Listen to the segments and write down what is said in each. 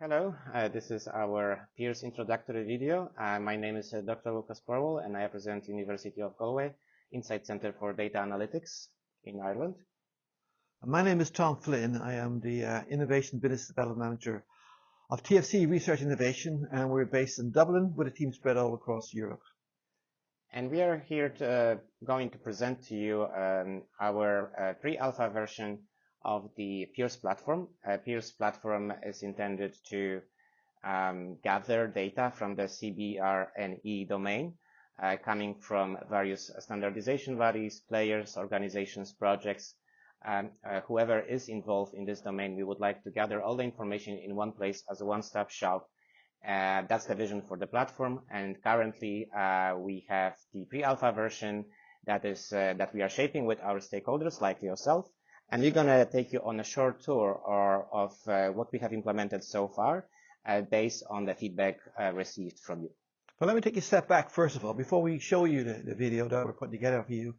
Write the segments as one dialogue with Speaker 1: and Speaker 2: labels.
Speaker 1: Hello, this is our peers introductory video. My name is Dr. Lucas Porwell, and I represent University of Galway Insight Centre for Data Analytics in Ireland.
Speaker 2: My name is Tom Flynn. I am the Innovation Business Development Manager of TFC Research Innovation, and we're based in Dublin with a team spread all across Europe.
Speaker 1: And we are here going to present to you our pre-alpha version of the Peers platform. Peers platform is intended to gather data from the CBRNE domain, coming from various standardization bodies, players, organizations, projects, whoever is involved in this domain. We would like to gather all the information in one place as a one-stop shop. That's the vision for the platform, and currently we have the pre-alpha version that we are shaping with our stakeholders like yourself, and we're going to take you on a short tour of what we have implemented so far based on the feedback received from you.
Speaker 2: Well, let me take a step back first of all. Before we show you the video that we're putting together for you,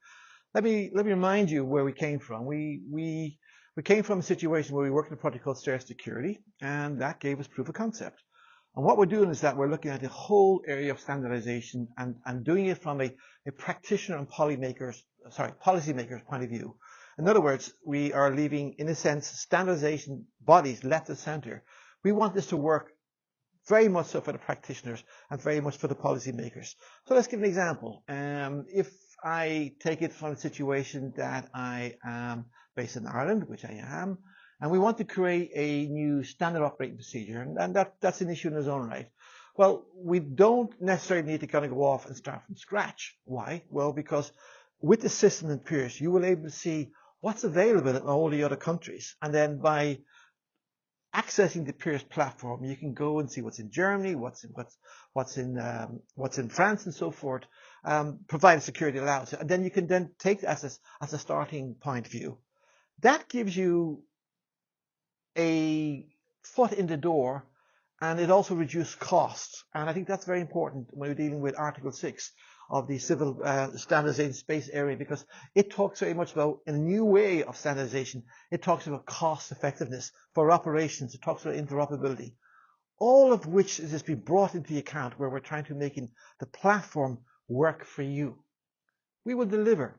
Speaker 2: let me remind you where we came from. We came from a situation where we worked in a project called STAIR Security, and that gave us proof of concept. And what we're doing is that we're looking at the whole area of standardization and doing it from a practitioner and policymaker's point of view. In other words, we are leaving, in a sense, standardization bodies left of center. We want this to work very much so for the practitioners and very much for the policymakers. So let's give an example. If I take it from a situation that I am based in Ireland, which I am, and we want to create a new standard operating procedure, and that's an issue in its own right. Well, we don't necessarily need to kind of go off and start from scratch. Why? Well, because with the system in Peers, you will be able to see what's available in all the other countries, and then by accessing the Peers platform, you can go and see what's in Germany, what's in France, and so forth, provided security allows it, and then you can then take as a starting point view. That gives you a foot in the door, and it also reduces costs. And I think that's very important when we're dealing with Article 6 of the Civil Standardization Space Area, because it talks very much about a new way of standardization. It talks about cost effectiveness for operations. It talks about interoperability, all of which has just been brought into the account where we're trying to make the platform work for you. We will deliver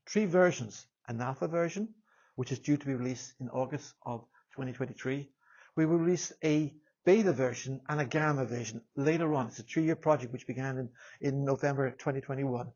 Speaker 2: 3 versions: an alpha version, which is due to be released in August of 2023. We will release a beta version and a gamma version later on. It's a 3-year project which began in November 2021.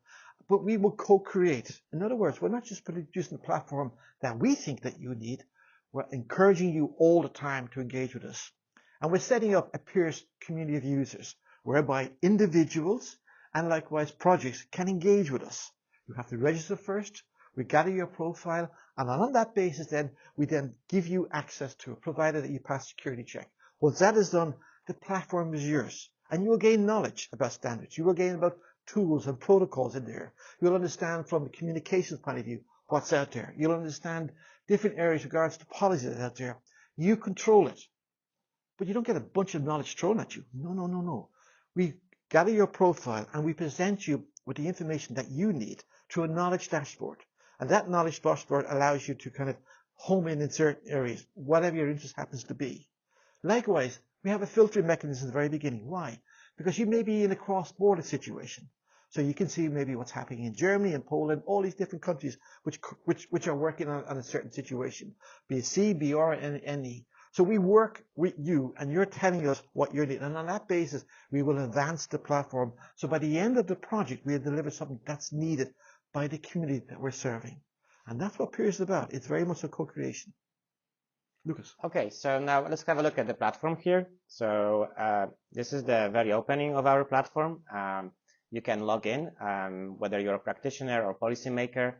Speaker 2: But we will co-create. In other words, we're not just producing a platform that we think that you need. We're encouraging you all the time to engage with us. And we're setting up a Peers community of users whereby individuals and likewise projects can engage with us. You have to register first. We gather your profile, and on that basis then we then give you access to it, provided that you pass security check. Once that is done, the platform is yours, and you will gain knowledge about standards. You will gain about tools and protocols in there. You'll understand from a communications point of view what's out there. You'll understand different areas with regards to policy that's out there. You control it, but you don't get a bunch of knowledge thrown at you. No. We gather your profile and we present you with the information that you need through a knowledge dashboard. And that knowledge dashboard allows you to kind of home in certain areas, whatever your interest happens to be. Likewise, we have a filtering mechanism at the very beginning. Why? Because you may be in a cross-border situation. So you can see maybe what's happening in Germany and Poland, all these different countries which are working on a certain situation, be it CBRNE. So we work with you, and you're telling us what you need. And on that basis, we will advance the platform. So by the end of the project, we'll deliver something that's needed by the community that we're serving. And that's what Peers is about. It's very much a co-creation. Lucas.
Speaker 1: Okay, so now let's have a look at the platform here. So this is the very opening of our platform. You can log in, whether you're a practitioner or policymaker.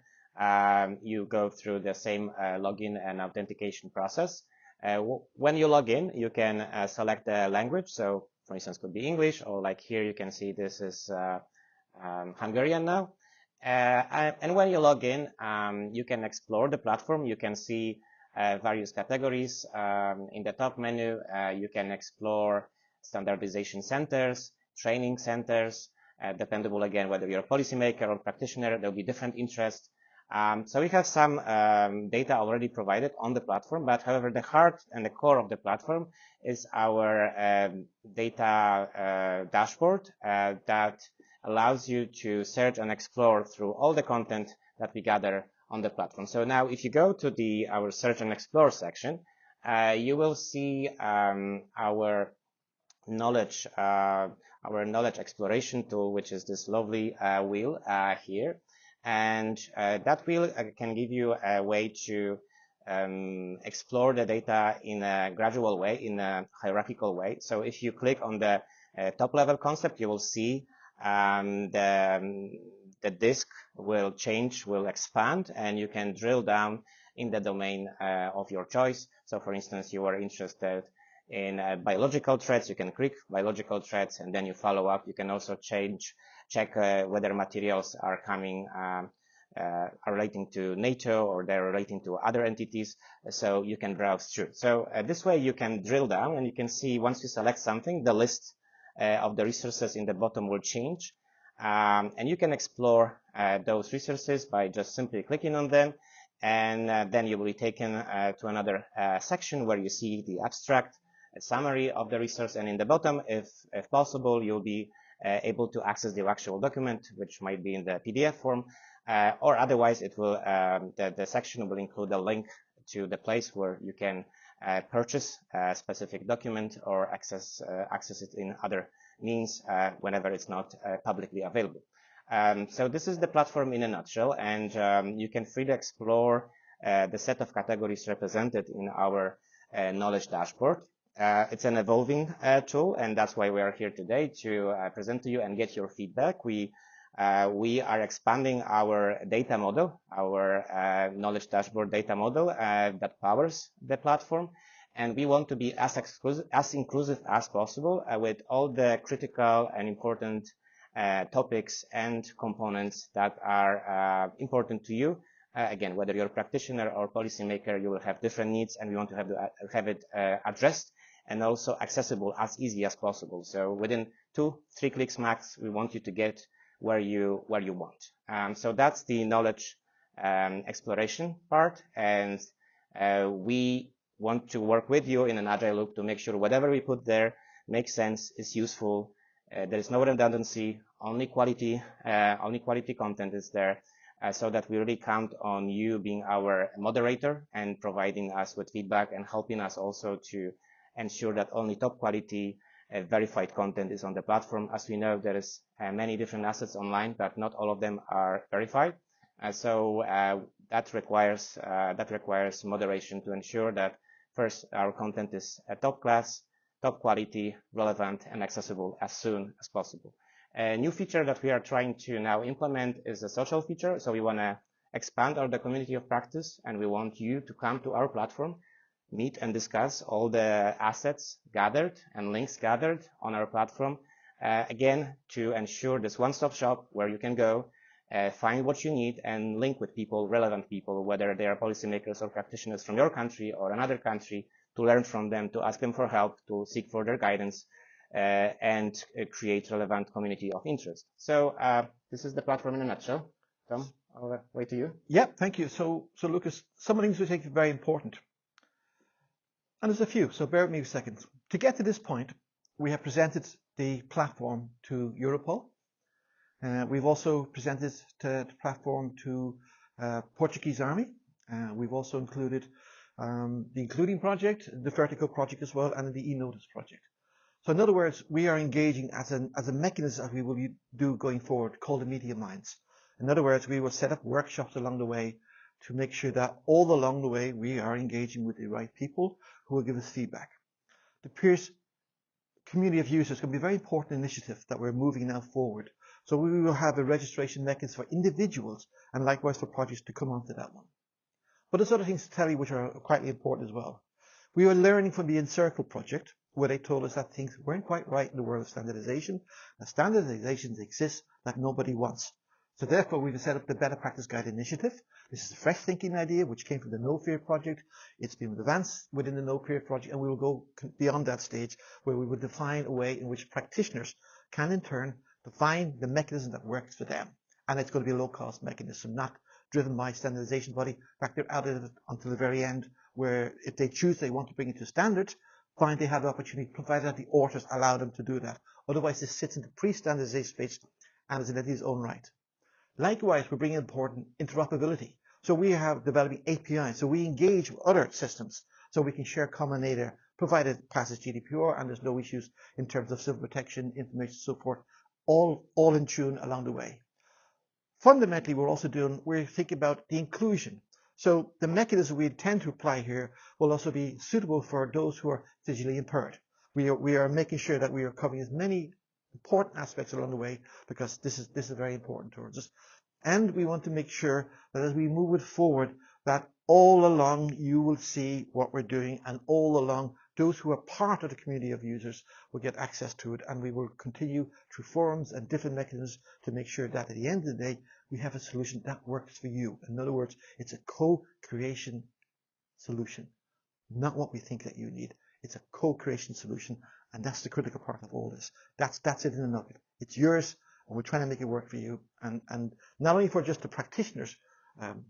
Speaker 1: You go through the same login and authentication process. When you log in, you can select the language. So, for instance, could be English, or like here you can see this is Hungarian now. And when you log in, you can explore the platform. You can see various categories. In the top menu, you can explore standardization centers, training centers, dependable again whether you're a policymaker or practitioner. There'll be different interests. So we have some data already provided on the platform, but however, the heart and the core of the platform is our data dashboard that allows you to search and explore through all the content that we gather on the platform. So now if you go to our search and explore section, you will see our knowledge exploration tool, which is this lovely wheel here. And that wheel can give you a way to explore the data in a gradual way, in a hierarchical way. So if you click on the top level concept, you will see the disk will change, will expand, and you can drill down in the domain of your choice. So for instance, you are interested in biological threats, you can click biological threats, and then you follow up. You can also check whether materials are coming, are relating to NATO or they're relating to other entities, so you can browse through. So this way you can drill down, and you can see once you select something, the list of the resources in the bottom will change. And you can explore those resources by just simply clicking on them, and then you will be taken to another section where you see the abstract, a summary of the resource, and in the bottom, if possible, you'll be able to access the actual document, which might be in the PDF form, or otherwise it will the section will include a link to the place where you can purchase a specific document or access it in other means whenever it's not publicly available. So this is the platform in a nutshell, and you can freely explore the set of categories represented in our knowledge dashboard. It's an evolving tool, and that's why we are here today to present to you and get your feedback. We are expanding our data model, our knowledge dashboard data model that powers the platform, and we want to be as inclusive as possible with all the critical and important topics and components that are important to you. Again, whether you're a practitioner or policymaker, you will have different needs, and we want to have it addressed and also accessible as easy as possible. So within 2-3 clicks max, we want you to get where you want. So that's the knowledge exploration part, and we want to work with you in an agile loop to make sure whatever we put there makes sense, is useful. There is no redundancy, only quality content is there, so that we really count on you being our moderator and providing us with feedback and helping us also to ensure that only top quality verified content is on the platform. As we know, there is many different assets online, but not all of them are verified. So that requires moderation to ensure that first our content is top class, top quality, relevant, and accessible as soon as possible. A new feature that we are trying to now implement is a social feature. So we want to expand the community of practice, and we want you to come to our platform, meet and discuss all the assets gathered and links gathered on our platform, again, to ensure this one-stop shop where you can go, find what you need and link with people, relevant people, whether they are policymakers or practitioners from your country or another country, to learn from them, to ask them for help, to seek further guidance, and create relevant community of interest. So this is the platform in a nutshell. Tom, I'll wait to you.
Speaker 2: Yeah, thank you. So Lucas, some of the things we think are very important. And there's a few, so bear with me a second. To get to this point, we have presented the platform to Europol. We've also presented the platform to Portuguese Army. We've also included the Including project, the Vertical project as well, and the eNotice project. So in other words, we are engaging as a mechanism as we will do going forward, called the Media Minds. In other words, we will set up workshops along the way to make sure that all along the way we are engaging with the right people who will give us feedback. The Peers community of users can be a very important initiative that we're moving now forward. So we will have a registration mechanism for individuals and likewise for projects to come onto that one. But there's other things to tell you which are quite important as well. We are learning from the Encircle project, where they told us that things weren't quite right in the world of standardization. That standardizations exist that nobody wants. So therefore, we've set up the Better Practice Guide initiative. This is a fresh thinking idea which came from the No Fear project. It's been advanced within the No Fear project, and we will go beyond that stage where we will define a way in which practitioners can in turn define the mechanism that works for them. And it's going to be a low-cost mechanism, not driven by standardization body. In fact, they're out of it until the very end, where if they choose they want to bring it to standard, fine, they have the opportunity, provided that the authors allow them to do that. Otherwise, this sits in the pre-standardization space and is in its own right. Likewise, we're bringing important interoperability. So we have developing APIs. So we engage with other systems so we can share common data, provided it passes GDPR and there's no issues in terms of civil protection, information, so forth, all in tune along the way. Fundamentally, we're thinking about the inclusion. So the mechanism we intend to apply here will also be suitable for those who are visually impaired. We are making sure that we are covering as many important aspects along the way, because this is very important towards us. And we want to make sure that as we move it forward, that all along you will see what we're doing, and all along those who are part of the community of users will get access to it, and we will continue through forums and different mechanisms to make sure that at the end of the day we have a solution that works for you. In other words, it's a co-creation solution, not what we think that you need. It's a co-creation solution, and that's the critical part of all this. That's it in a nutshell. It's yours, and we're trying to make it work for you, and not only for just the practitioners,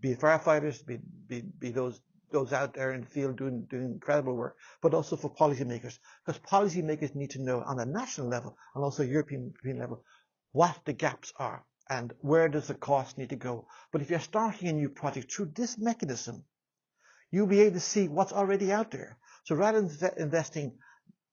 Speaker 2: be it firefighters, be those out there in the field doing incredible work, but also for policymakers, because policymakers need to know on a national level and also European level what the gaps are and where does the cost need to go. But if you're starting a new project through this mechanism, you'll be able to see what's already out there. So rather than investing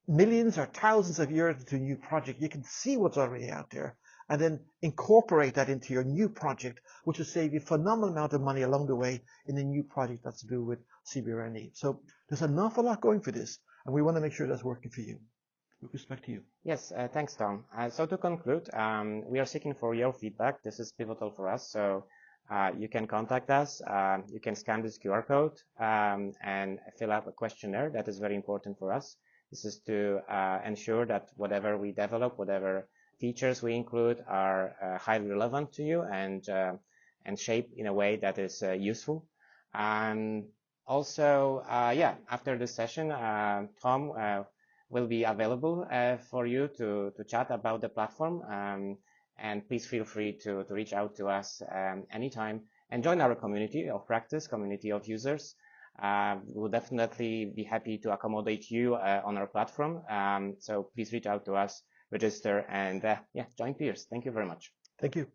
Speaker 2: millions or thousands of euros into a new project, you can see what's already out there and then incorporate that into your new project, which will save you a phenomenal amount of money along the way in a new project that's to do with CBRNE. So there's an awful lot going for this, and we want to make sure that's working for you. With respect to you.
Speaker 1: Yes, thanks, Tom. So to conclude, we are seeking for your feedback. This is pivotal for us. So you can contact us. You can scan this QR code and fill out a questionnaire. That is very important for us. This is to ensure that whatever we develop, whatever features we include are highly relevant to you and shaped in a way that is useful. And also, after this session, Tom will be available for you to chat about the platform. And please feel free to reach out to us anytime and join our community of practice, community of users. We'll definitely be happy to accommodate you on our platform. So please reach out to us, register, and join Piers. Thank you very much.
Speaker 2: Thank you.